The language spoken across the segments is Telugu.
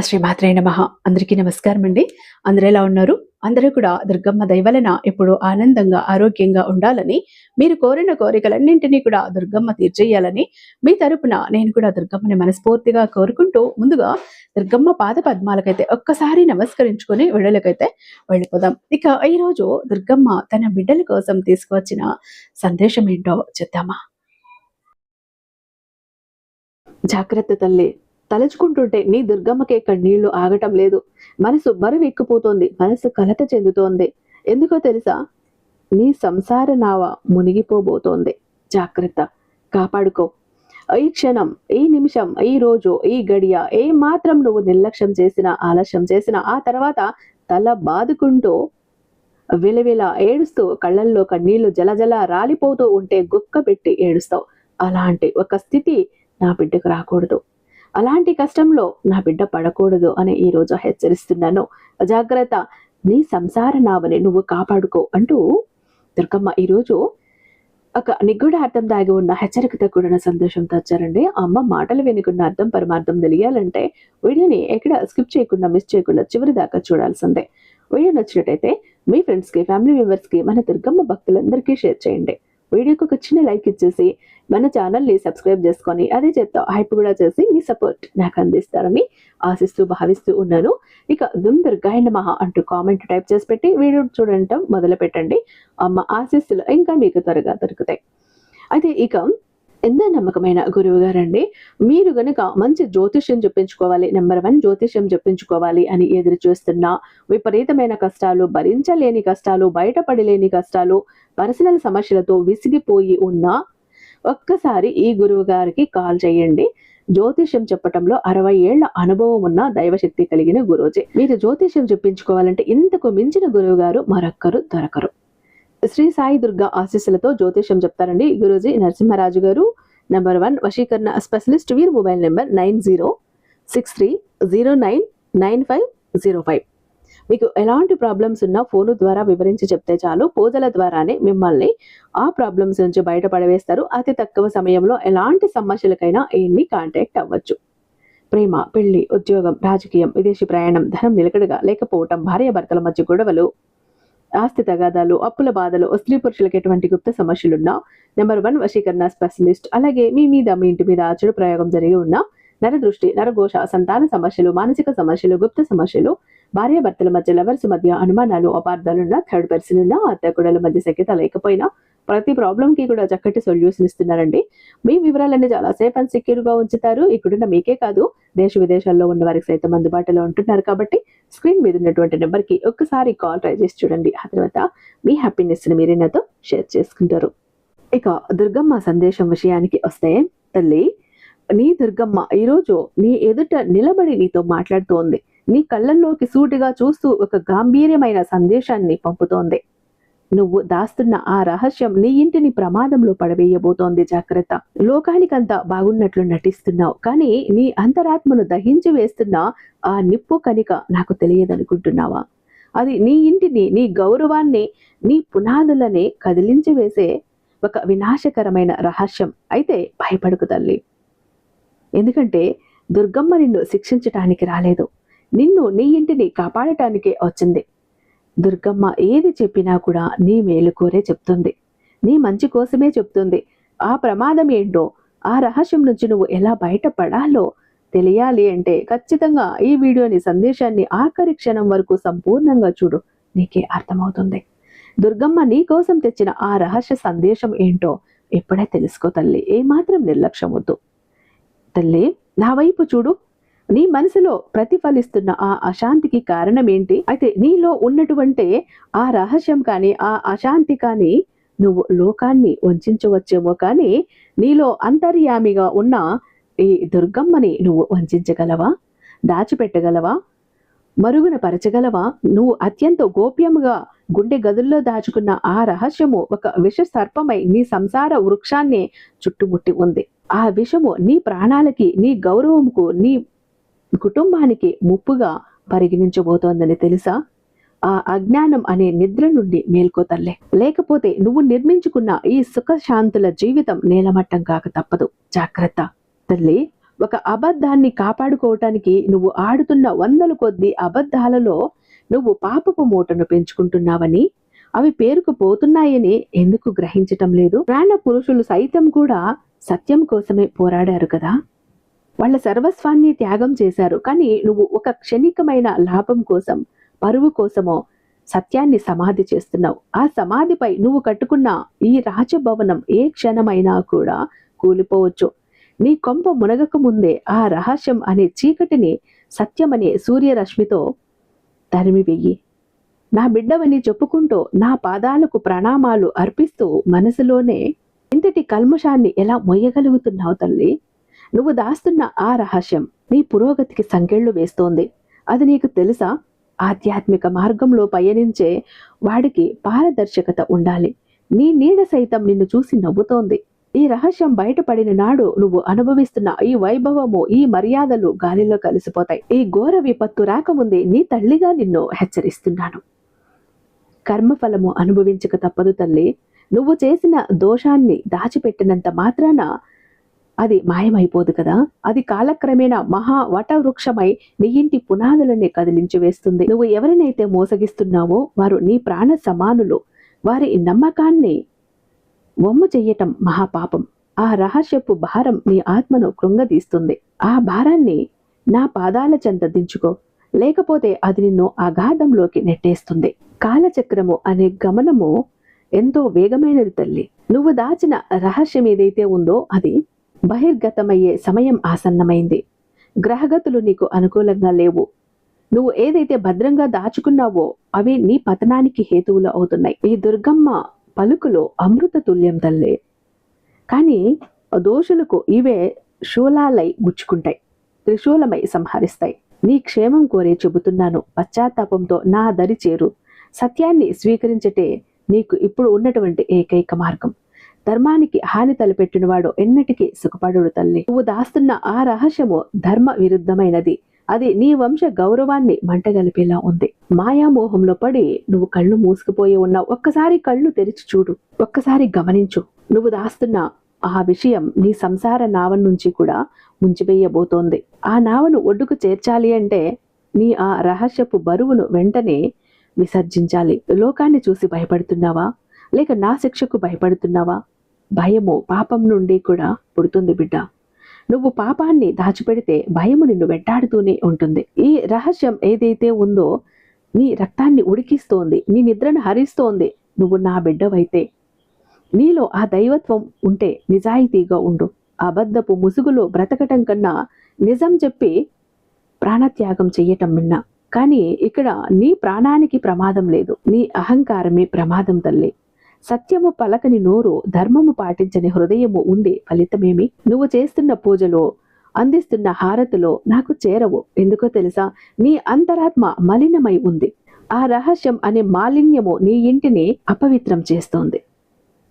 శ్రీమాత్రే నమః. అందరికీ నమస్కారం అండి. అందరూ ఎలా ఉన్నారు? అందరూ కూడా దుర్గమ్మ దయ వలన ఎప్పుడూ ఆనందంగా, ఆరోగ్యంగా ఉండాలని, మీరు కోరిన కోరికలన్నింటినీ కూడా దుర్గమ్మ తీర్చేయాలని, మీ తరపున నేను కూడా దుర్గమ్మని మనస్ఫూర్తిగా కోరుకుంటూ, ముందుగా దుర్గమ్మ పాద పద్మాలకైతే ఒక్కసారి నమస్కరించుకొని వీడియోలకైతే వెళ్ళిపోదాం. ఇక ఈరోజు దుర్గమ్మ తన బిడ్డల కోసం తీసుకువచ్చిన సందేశం ఏంటో చూద్దామా? జాగ్రత్త తల్లి, తలుచుకుంటుంటే నీ దుర్గమ్మకే కన్నీళ్లు ఆగటం లేదు. మనసు బరువెక్కిపోతోంది, మనసు కలత చెందుతోంది. ఎందుకో తెలుసా? నీ సంసార నావ మునిగిపోబోతోంది. జాగ్రత్త, కాపాడుకో. ఈ క్షణం, ఈ నిమిషం, ఈ రోజు, ఈ గడియ ఏ మాత్రం నువ్వు నిర్లక్ష్యం చేసినా, ఆలస్యం చేసినా, ఆ తర్వాత తల బాదుకుంటూ విలవిల ఏడుస్తూ కళ్ళల్లో కన్నీళ్లు జలజల రాలిపోతూ ఉంటే గుక్క పెట్టి ఏడుస్తావు. అలాంటి ఒక స్థితి నా బిడ్డకు రాకూడదు. అలాంటి కష్టంలో నా బిడ్డ పడకూడదు అని ఈరోజు హెచ్చరిస్తున్నాను. జాగ్రత్త, నీ సంసార నావని నువ్వు కాపాడుకో అంటూ దుర్గమ్మ ఈరోజు ఒక నిగూఢ అర్థం దాగి ఉన్న హెచ్చరికతో కూడిన సందేశంతో వచ్చారండి. అమ్మ మాటలు వెనుకున్న అర్థం పరమార్థం తెలియాలంటే వీడియోని ఎక్కడ స్కిప్ చేయకుండా, మిస్ చేయకుండా చివరి దాకా చూడాల్సిందే. వీడియో నచ్చినట్టయితే మీ ఫ్రెండ్స్కి, ఫ్యామిలీ మెంబర్స్కి, మన దుర్గమ్మ భక్తులందరికీ షేర్ చేయండి. వీడియోకి ఒక చిన్న లైక్ ఇచ్చేసి మన ఛానల్ని సబ్స్క్రైబ్ చేసుకొని అదే చేత హైప్ కూడా చేసి మీ సపోర్ట్ నాకు అందిస్తారని ఆశిస్తూ భావిస్తూ ఉన్నాను. ఇక దుమ్ దుర్గాయ నమః అంటూ కామెంట్ టైప్ చేసి పెట్టి వీడియో చూడటం మొదలు పెట్టండి. అమ్మ ఆశీస్సులు ఇంకా మీకు త్వరగా దొరుకుతాయి. అయితే ఇక ఎంతో నమ్మకమైన గురువు గారండి, మీరు గనుక మంచి జ్యోతిష్యం చెప్పించుకోవాలి, నెంబర్ 1 జ్యోతిష్యం చెప్పించుకోవాలి అని ఎదురు చూస్తున్నా, విపరీతమైన కష్టాలు, భరించలేని కష్టాలు, బయటపడలేని కష్టాలు, పర్సనల్ సమస్యలతో విసిగిపోయి ఉన్నా ఒక్కసారి ఈ గురువు గారికి కాల్ చేయండి. జ్యోతిష్యం చెప్పటంలో 60 ఏళ్ల అనుభవం ఉన్న దైవశక్తి కలిగిన గురూజీ. మీరు జ్యోతిష్యం చెప్పించుకోవాలంటే ఇంతకు మించిన గురువు గారు మరొక్కరు దొరకరు. శ్రీ సాయి దుర్గా ఆశీస్సులతో జ్యోతిష్యం చెప్తారండి గురూజీ నరసింహరాజు గారు. నెంబర్ 1 వశీకరణ స్పెషలిస్ట్. వీరి మొబైల్ నెంబర్ 9063099505. మీకు ఎలాంటి ప్రాబ్లమ్స్ ఉన్నా ఫోన్ ద్వారా వివరించి చెప్తే చాలు, పూజల ద్వారానే మిమ్మల్ని ఆ ప్రాబ్లమ్స్ నుంచి బయటపడవేస్తారు. అతి తక్కువ సమయంలో ఎలాంటి సమస్యలకైనా ఎన్ని కాంటాక్ట్ అవ్వచ్చు. ప్రేమ, పెళ్లి, ఉద్యోగం, రాజకీయం, విదేశీ ప్రయాణం, ధనం నిలకడగా లేకపోవటం, భార్యాభర్తల మధ్య గొడవలు, ఆస్తి తగాదాలు, అప్పుల బాధలు, స్త్రీ పురుషులకు ఎటువంటి గుప్త సమస్యలున్నా నెంబర్ 1 వశీకరణ స్పెషలిస్ట్. అలాగే మీ మీద, మీ ఇంటి మీద చెడు ప్రయోగం జరిగి ఉన్న నరదృష్టి, నరఘోష, సంతాన సమస్యలు, మానసిక సమస్యలు, గుప్త సమస్యలు, భార్యాభర్తల మధ్య, లవర్స్ మధ్య అనుమానాలు, అపార్థాలున్నా, థర్డ్ పర్సన్ ఉన్నా, అత్తగుడల మధ్య సఖ్యత లేకపోయినా ప్రతి ప్రాబ్లంకి కూడా చక్కటి సొల్యూషన్ ఇస్తున్నారండి. మీ వివరాలన్నీ చాలా సేఫ్ అండ్ సెక్యూర్ గా ఉంచుతారు. ఇక్కడున్న మీకే కాదు, దేశ విదేశాల్లో ఉన్న వారికి సైతం అందుబాటులో ఉంటున్నారు. కాబట్టి స్క్రీన్ మీద ఉన్నటువంటి నెంబర్కి ఒక్కసారి కాల్ ట్రై చేసి చూడండి. ఆ తర్వాత మీ హ్యాపీనెస్ ని మీరే నాతో షేర్ చేసుకుంటారు. ఇక దుర్గమ్మ సందేశం విషయానికి వస్తే, తల్లి, నీ దుర్గమ్మ ఈరోజు నీ ఎదుట నిలబడి నీతో మాట్లాడుతోంది. నీ కళ్ళల్లోకి సూటిగా చూస్తూ ఒక గాంభీర్యమైన సందేశాన్ని పంపుతోంది. నువ్వు దాస్తున్న ఆ రహస్యం నీ ఇంటిని ప్రమాదంలో పడవేయబోతోంది. జాగ్రత్త. లోకానికంతా బాగున్నట్లు నటిస్తున్నావు, కానీ నీ అంతరాత్మను దహించి వేస్తున్న ఆ నిప్పు కనిక నాకు తెలియదనుకుంటున్నావా? అది నీ ఇంటిని, నీ గౌరవాన్ని, నీ పునాదులని కదిలించి వేసే ఒక వినాశకరమైన రహస్యం. అయితే భయపడకు తల్లి, ఎందుకంటే దుర్గమ్మ నిన్ను శిక్షించటానికి రాలేదు, నిన్ను, నీ ఇంటిని కాపాడటానికే వచ్చింది. దుర్గమ్మ ఏది చెప్పినా కూడా నీ మేలు కోరే చెప్తుంది, నీ మంచి కోసమే చెప్తుంది. ఆ ప్రమాదం ఏంటో, ఆ రహస్యం నుంచి నువ్వు ఎలా బయటపడాలో తెలియాలి అంటే ఖచ్చితంగా ఈ వీడియోని, సందేశాన్ని ఆఖరి క్షణం వరకు సంపూర్ణంగా చూడు, నీకే అర్థమవుతుంది. దుర్గమ్మ నీ కోసం తెచ్చిన ఆ రహస్య సందేశం ఏంటో ఇప్పుడే తెలుసుకో తల్లి. ఏమాత్రం నిర్లక్ష్యం వద్దు తల్లి. నా వైపు చూడు. నీ మనసులో ప్రతిఫలిస్తున్న ఆ అశాంతికి కారణం ఏంటి? అయితే నీలో ఉన్నటువంటి ఆ రహస్యం కానీ, ఆ అశాంతి కానీ నువ్వు లోకాన్ని వంచవచ్చేమో, కానీ నీలో అంతర్యామిగా ఉన్న ఈ దుర్గమ్మని నువ్వు వంచగలవా? దాచిపెట్టగలవా? మరుగున పరచగలవా? నువ్వు అత్యంత గోప్యముగా గుండె గదుల్లో దాచుకున్న ఆ రహస్యము ఒక విష సర్పమై నీ సంసార వృక్షాన్ని చుట్టుముట్టి ఉంది. ఆ విషము నీ ప్రాణాలకి, నీ గౌరవంకు, నీ కుటుంబానికి ముప్పుగా పరిగణించబోతోందని తెలుసా? ఆ అజ్ఞానం అనే నిద్ర నుండి మేల్కోతల్లే, లేకపోతే నువ్వు నిర్మించుకున్న ఈ సుఖశాంతుల జీవితం నేలమట్టం కాక తప్పదు. జాగ్రత్త తల్లి. ఒక అబద్ధాన్ని కాపాడుకోవటానికి నువ్వు ఆడుతున్న వందల కొద్ది అబద్ధాలలో నువ్వు పాపపు మూటను పెంచుకుంటున్నావని, అవి పేరుకుపోతున్నాయని ఎందుకు గ్రహించటం లేదు? ప్రాణ పురుషులు సైతం కూడా సత్యం కోసమే పోరాడారు కదా. వాళ్ళ సర్వస్వాన్ని త్యాగం చేశారు. కానీ నువ్వు ఒక క్షణికమైన లాభం కోసం, పరువు కోసమో సత్యాన్ని సమాధి చేస్తున్నావు. ఆ సమాధిపై నువ్వు కట్టుకున్న ఈ రాజభవనం ఏ క్షణమైనా కూడా కూలిపోవచ్చు. నీ కొంప మునగక ముందే ఆ రహస్యం అనే చీకటిని సత్యమనే సూర్యరశ్మితో తరిమివెయ్యి. నా బిడ్డవని చెప్పుకుంటూ నా పాదాలకు ప్రణామాలు అర్పిస్తూ మనసులోనే ఇంతటి కల్మషాన్ని ఎలా మొయ్యగలుగుతున్నావు తల్లి? నువ్వు దాస్తున్న ఆ రహస్యం నీ పురోగతికి సంకెళ్ళు వేస్తోంది. అది నీకు తెలుసా? ఆధ్యాత్మిక మార్గంలో పయనించే వాడికి పారదర్శకత ఉండాలి. నీ నీడ సైతం నిన్ను చూసి నవ్వుతోంది. ఈ రహస్యం బయటపడిన నాడు నువ్వు అనుభవిస్తున్న ఈ వైభవము, ఈ మర్యాదలు గాలిలో కలిసిపోతాయి. ఈ ఘోర విపత్తు రాకముందే నీ తల్లిగా నిన్ను హెచ్చరిస్తున్నాను. కర్మఫలము అనుభవించక తప్పదు తల్లి. నువ్వు చేసిన దోషాన్ని దాచిపెట్టినంత మాత్రాన అది మాయమైపోదు కదా. అది కాలక్రమేణా మహా వటవృక్షమై నీ ఇంటి పునాదులనే కదిలించి వేస్తుంది. నువ్వు ఎవరినైతే మోసగిస్తున్నావో వారు నీ ప్రాణ సమానులు. వారి నమ్మకాన్ని వమ్ము చెయ్యటం మహాపాపం. ఆ రహస్యపు భారం నీ ఆత్మను కృంగదీస్తుంది. ఆ భారాన్ని నా పాదాల చెంత దించుకో, లేకపోతే అది నిన్ను అగాధంలోకి నెట్టేస్తుంది. కాలచక్రము అనే గమనము ఎంతో వేగమైనది తల్లి. నువ్వు దాచిన రహస్యం ఏదైతే ఉందో అది బహిర్గతమయ్యే సమయం ఆసన్నమైంది. గ్రహగతులు నీకు అనుకూలంగా లేవు. నువ్వు ఏదైతే భద్రంగా దాచుకున్నావో అవి నీ పతనానికి హేతువులు అవుతున్నాయి. ఈ దుర్గమ్మ పలుకులో అమృత తుల్యం తల్లి. కానీ దోషులకు ఇవే శూలాలై గుచ్చుకుంటాయి, త్రిశూలమై సంహరిస్తాయి. నీ క్షేమం కోరే చెబుతున్నాను. పశ్చాత్తాపంతో నా దరి చేరు. సత్యాన్ని స్వీకరించటే నీకు ఇప్పుడు ఉన్నటువంటి ఏకైక మార్గం. ధర్మానికి హాని తలపెట్టినవాడు ఎన్నటికీ సుఖపడుడు తల్లి. నువ్వు దాస్తున్న ఆ రహస్యము ధర్మ విరుద్ధమైనది. అది నీ వంశ గౌరవాన్ని మంటగలిపేలా ఉంది. మాయామోహంలో పడి నువ్వు కళ్ళు మూసుకుపోయి ఉన్నావు. ఒక్కసారి కళ్ళు తెరిచి చూడు, ఒక్కసారి గమనించు. నువ్వు దాస్తున్న ఆ విషయం నీ సంసార నావం నుంచి కూడా ముంచివేయబోతోంది. ఆ నావను ఒడ్డుకు చేర్చాలి అంటే నీ ఆ రహస్యపు బరువును వెంటనే విసర్జించాలి. లోకాన్ని చూసి భయపడుతున్నావా, లేక నా శిక్షకు భయపడుతున్నావా? భయము పాపం నుండి కూడా పుడుతుంది బిడ్డ. నువ్వు పాపాన్ని దాచిపెడితే భయము నిన్ను వెంటాడుతూనే ఉంటుంది. ఈ రహస్యం ఏదైతే ఉందో నీ రక్తాన్ని ఉడికిస్తోంది, నీ నిద్రను హరిస్తోంది. నువ్వు నా బిడ్డవైతే, నీలో ఆ దైవత్వం ఉంటే నిజాయితీగా ఉండు. అబద్ధపు ముసుగులో బ్రతకటం కన్నా నిజం చెప్పి ప్రాణత్యాగం చెయ్యటం మిన్నా. కానీ ఇక్కడ నీ ప్రాణానికి ప్రమాదం లేదు, నీ అహంకారమే ప్రమాదం తల్లి. సత్యము పలకని నోరు, ధర్మము పాటించని హృదయము ఉండే ఫలితమేమి? నువ్వు చేస్తున్న పూజలో, అందిస్తున్న హారతిలో నాకు చేరవు. ఎందుకో తెలుసా? నీ అంతరాత్మ మలినమై ఉంది. ఆ రహస్యం అనే మాలిన్యము నీ ఇంటిని అపవిత్రం చేస్తోంది.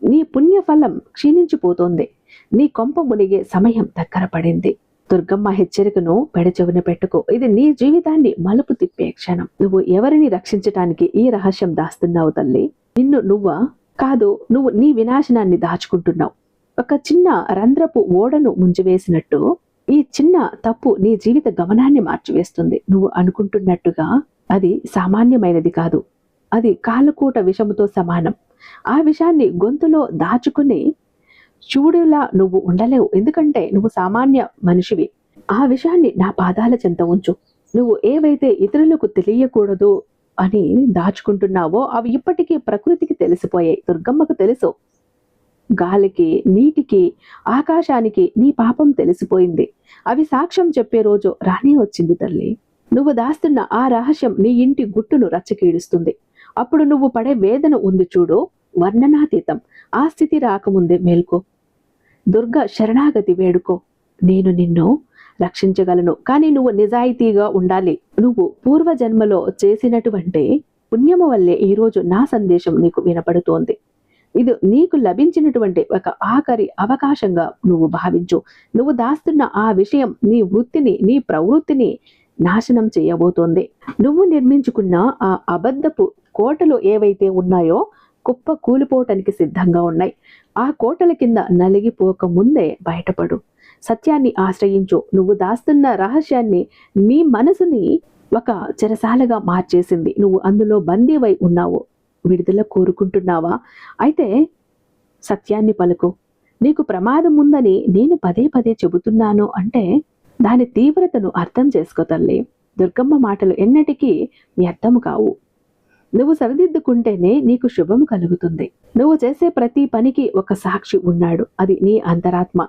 నీ పుణ్యఫలం క్షీణించిపోతోంది. నీ కొంప మునిగే సమయం దగ్గర పడింది. దుర్గమ్మ హెచ్చరికను పెడచెవిన పెట్టుకో. ఇది నీ జీవితాన్ని మలుపు తిప్పే క్షణం. నువ్వు ఎవరిని రక్షించటానికి ఈ రహస్యం దాస్తున్నావు తల్లి? నిన్ను నువ్వా? కాదు, నువ్వు నీ వినాశనాన్ని దాచుకుంటున్నావు. ఒక చిన్న రంధ్రపు ఓడను ముంచివేసినట్టు ఈ చిన్న తప్పు నీ జీవిత గమనాన్ని మార్చివేస్తుంది. నువ్వు అనుకుంటున్నట్టుగా అది సామాన్యమైనది కాదు. అది కాలకూట విషముతో సమానం. ఆ విషాన్ని గొంతులో దాచుకుని చూడులా నువ్వు ఉండలేవు. ఎందుకంటే నువ్వు సామాన్య మనిషివి. ఆ విషయాన్ని నా పాదాల చెంత ఉంచు. నువ్వు ఏవైతే ఇతరులకు తెలియకూడదు అని దాచుకుంటున్నావో అవి ఇప్పటికీ ప్రకృతికి తెలిసిపోయాయి. దుర్గమ్మకు తెలుసు. గాలికి, నీటికి, ఆకాశానికి నీ పాపం తెలిసిపోయింది. అవి సాక్ష్యం చెప్పే రోజు రానే వచ్చింది తల్లి. నువ్వు దాస్తున్న ఆ రహస్యం నీ ఇంటి గుట్టును రచ్చకీడుస్తుంది. అప్పుడు నువ్వు పడే వేదన ఉంది చూడు, వర్ణనాతీతం. ఆ స్థితి రాకముందే మేల్కో. దుర్గ శరణాగతి వేడుకో. నేను నిన్ను రక్షించగలను. కానీ నువ్వు నిజాయితీగా ఉండాలి. నువ్వు పూర్వజన్మలో చేసినటువంటి పుణ్యము వల్లే ఈరోజు నా సందేశం నీకు వినపడుతోంది. ఇది నీకు లభించినటువంటి ఒక ఆఖరి అవకాశంగా నువ్వు భావించు. నువ్వు దాస్తున్న ఆ విషయం నీ వృత్తిని, నీ ప్రవృత్తిని నాశనం చేయబోతోంది. నువ్వు నిర్మించుకున్న ఆ అబద్ధపు కోటలు ఏవైతే ఉన్నాయో కుప్ప కూలిపోవటానికి సిద్ధంగా ఉన్నాయి. ఆ కోటల కింద నలిగిపోక ముందే బయటపడు. సత్యాన్ని ఆశ్రయించు. నువ్వు దాస్తున్న రహస్యాన్ని నీ మనసుని ఒక చెరసాలగా మార్చేసింది. నువ్వు అందులో బందీవై ఉన్నావు. విడుదల కోరుకుంటున్నావా? అయితే సత్యాన్ని పలుకు. నీకు ప్రమాదం ఉందని నేను పదే పదే చెబుతున్నాను అంటే దాని తీవ్రతను అర్థం చేసుకో తల్లి. దుర్గమ్మ మాటలు ఎన్నటికీ వ్యర్థము కావు. నువ్వు సరిదిద్దుకుంటేనే నీకు శుభం కలుగుతుంది. నువ్వు చేసే ప్రతి పనికి ఒక సాక్షి ఉన్నాడు. అది నీ అంతరాత్మ.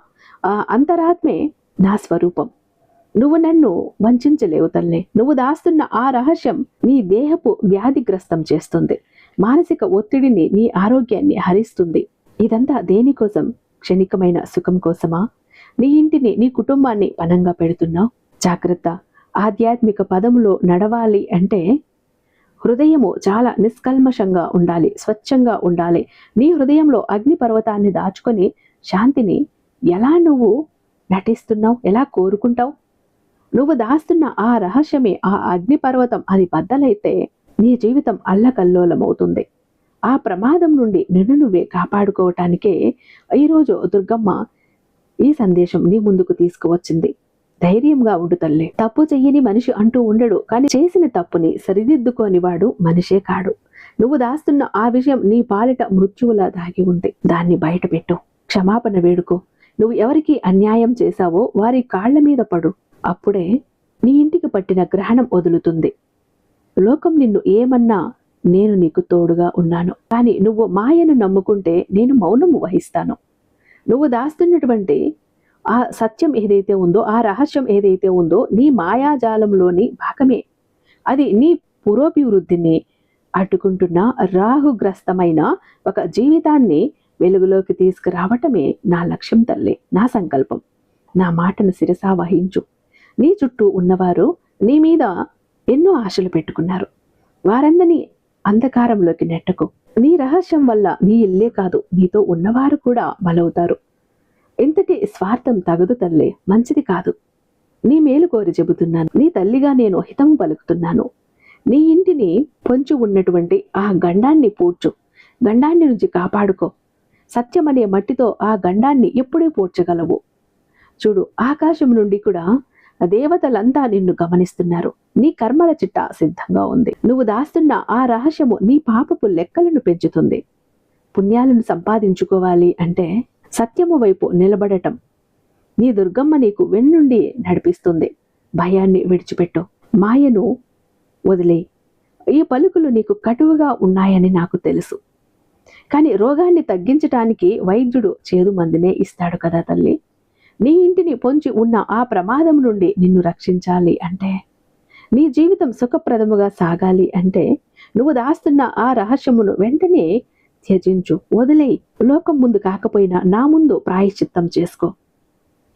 ఆ అంతరాత్మే నా స్వరూపం. నువ్వు నన్ను వంచలేవు తల్లి. నువ్వు దాస్తున్న ఆ రహస్యం నీ దేహపు వ్యాధిగ్రస్తం చేస్తుంది. మానసిక ఒత్తిడిని, నీ ఆరోగ్యాన్ని హరిస్తుంది. ఇదంతా దేనికోసం? క్షణికమైన సుఖం కోసమా? నీ ఇంటిని, నీ కుటుంబాన్ని పనంగా పెడుతున్నావు. జాగ్రత్త. ఆధ్యాత్మిక పదములో నడవాలి అంటే హృదయము చాలా నిష్కల్మషంగా ఉండాలి, స్వచ్ఛంగా ఉండాలి. నీ హృదయంలో అగ్ని పర్వతాన్ని దాచుకొని శాంతిని ఎలా నువ్వు నటిస్తున్నావు, ఎలా కోరుకుంటావు? నువ్వు దాస్తున్న ఆ రహస్యమే ఆ అగ్ని పర్వతం. అది బద్దలైతే నీ జీవితం అల్లకల్లోలమవుతుంది. ఆ ప్రమాదం నుండి నిన్ను నువ్వే కాపాడుకోవటానికే ఈరోజు దుర్గమ్మ ఈ సందేశం నీ ముందుకు తీసుకువచ్చింది. ధైర్యంగా ఉండు తల్లి. తప్పు చెయ్యని మనిషి అంటూ ఉండడు, కానీ చేసిన తప్పుని సరిదిద్దుకోని వాడు మనిషే కాడు. నువ్వు దాస్తున్న ఆ విషయం నీ పాలిట మృత్యువులా దాగి ఉంది. దాన్ని బయటపెట్టు. క్షమాపణ వేడుకో. నువ్వు ఎవరికి అన్యాయం చేశావో వారి కాళ్ల మీద పడు. అప్పుడే నీ ఇంటికి పట్టిన గ్రహణం వదులుతుంది. లోకం నిన్ను ఏమన్నా నేను నీకు తోడుగా ఉన్నాను. కానీ నువ్వు మాయను నమ్ముకుంటే నేను మౌనము వహిస్తాను. నువ్వు దాస్తున్నటువంటి ఆ సత్యం ఏదైతే ఉందో, ఆ రహస్యం ఏదైతే ఉందో నీ మాయాజాలంలోని భాగమే. అది నీ పురోభివృద్ధిని అడ్డుకుంటున్న రాహుగ్రస్తమైన ఒక జీవితాన్ని వెలుగులోకి తీసుకురావటమే నా లక్ష్యం తల్లి, నా సంకల్పం. నా మాటను శిరసా వహించు. నీ చుట్టూ ఉన్నవారు నీ మీద ఎన్నో ఆశలు పెట్టుకున్నారు. వారందరినీ అంధకారంలోకి నెట్టకు. నీ రహస్యం వల్ల నీ ఇల్లే కాదు, నీతో ఉన్నవారు కూడా బలవుతారు. ఇంతటి స్వార్థం తగదు తల్లి, మంచిది కాదు. నీ మేలు కోరి చెబుతున్నాను. నీ తల్లిగా నేను హితము పలుకుతున్నాను. నీ ఇంటిని పొంచి ఉన్నటువంటి ఆ గండాన్ని పూడ్చు. గండాన్ని నుంచి కాపాడుకో. సత్యమనే మట్టితో ఆ గండాన్ని ఎప్పుడే పూడ్చగలవు. చూడు, ఆకాశం నుండి కూడా దేవతలంతా నిన్ను గమనిస్తున్నారు. నీ కర్మల చిట్ట సిద్ధంగా ఉంది. నువ్వు దాస్తున్న ఆ రహస్యము నీ పాపపు లెక్కలను పెంచుతుంది. పుణ్యాలను సంపాదించుకోవాలి అంటే సత్యము వైపు నిలబడటం. నీ దుర్గమ్మ నీకు వెన్నుండి నడిపిస్తుంది. భయాన్ని విడిచిపెట్టు. మాయను వదిలే. ఈ పలుకులు నీకు కటువుగా ఉన్నాయని నాకు తెలుసు, కానీ రోగాన్ని తగ్గించటానికి వైద్యుడు చేదు మందునే ఇస్తాడు కదా తల్లి. నీ ఇంటిని పొంచి ఉన్న ఆ ప్రమాదం నుండి నిన్ను రక్షించాలి అంటే, నీ జీవితం సుఖప్రదముగా సాగాలి అంటే నువ్వు దాస్తున్న ఆ రహస్యమును వెంటనే త్యజించు, వదిలేయి. లోకం ముందు కాకపోయినా నా ముందు ప్రాయశ్చిత్తం చేసుకో.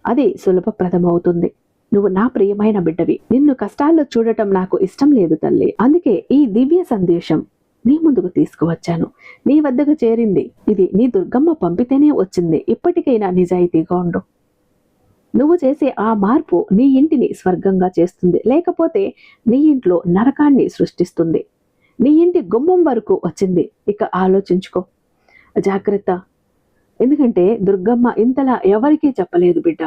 అది సులభప్రదమవుతుంది. నువ్వు నా ప్రియమైన బిడ్డవి. నిన్ను కష్టాల్లో చూడటం నాకు ఇష్టం లేదు తల్లి. అందుకే ఈ దివ్య సందేశం నీ ముందుకు తీసుకువచ్చాను. నీ వద్దకు చేరింది. ఇది నీ దుర్గమ్మ పంపితేనే వచ్చింది. ఇప్పటికైనా నిజాయితీగా ఉండు. నువ్వు చేసే ఆ మార్పు నీ ఇంటిని స్వర్గంగా చేస్తుంది, లేకపోతే నీ ఇంట్లో నరకాన్ని సృష్టిస్తుంది. నీ ఇంటి గుమ్మం వరకు వచ్చింది. ఇక ఆలోచించుకో. జాగ్రత్త. ఎందుకంటే దుర్గమ్మ ఇంతలా ఎవరికీ చెప్పలేదు బిడ్డ.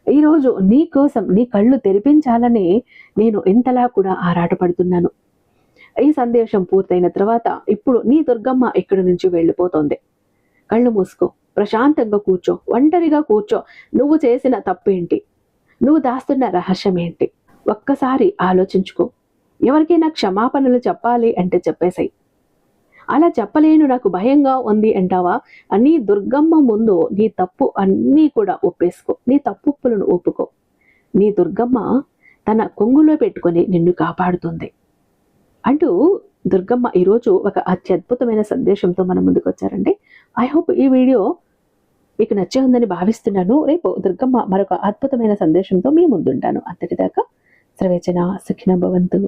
ఈరోజు నీ కోసం నీ కళ్ళు తెరిపించాలని నేను ఇంతలా కూడా ఆరాటపడుతున్నాను. ఈ సందేశం పూర్తయిన తర్వాత ఇప్పుడు నీ దుర్గమ్మ ఇక్కడి నుంచి వెళ్ళిపోతుంది. కళ్ళు మూసుకో. ప్రశాంతంగా కూర్చో. ఒంటరిగా కూర్చో. నువ్వు చేసిన తప్పేంటి? నువ్వు దాస్తున్న రహస్యం ఏంటి? ఒక్కసారి ఆలోచించుకో. ఎవరికైనా క్షమాపణలు చెప్పాలి అంటే చెప్పేసాయి. అలా చెప్పలేను, నాకు భయంగా ఉంది అంటావా? నీ దుర్గమ్మ ముందు నీ తప్పు అన్నీ కూడా ఒప్పేసుకో. నీ తప్పులను ఒప్పుకో. నీ దుర్గమ్మ తన కొంగులో పెట్టుకొని నిన్ను కాపాడుతుంది అంటూ దుర్గమ్మ ఈరోజు ఒక అత్యద్భుతమైన సందేశంతో మన ముందుకు వచ్చారండి. ఐ హోప్ ఈ వీడియో మీకు నచ్చే ఉందని భావిస్తున్నాను. రేపు దుర్గమ్మ మరొక అద్భుతమైన సందేశంతో మీ ముందుంటాను. అంతటిదాకా సర్వేజన సుఖినో భవంతు.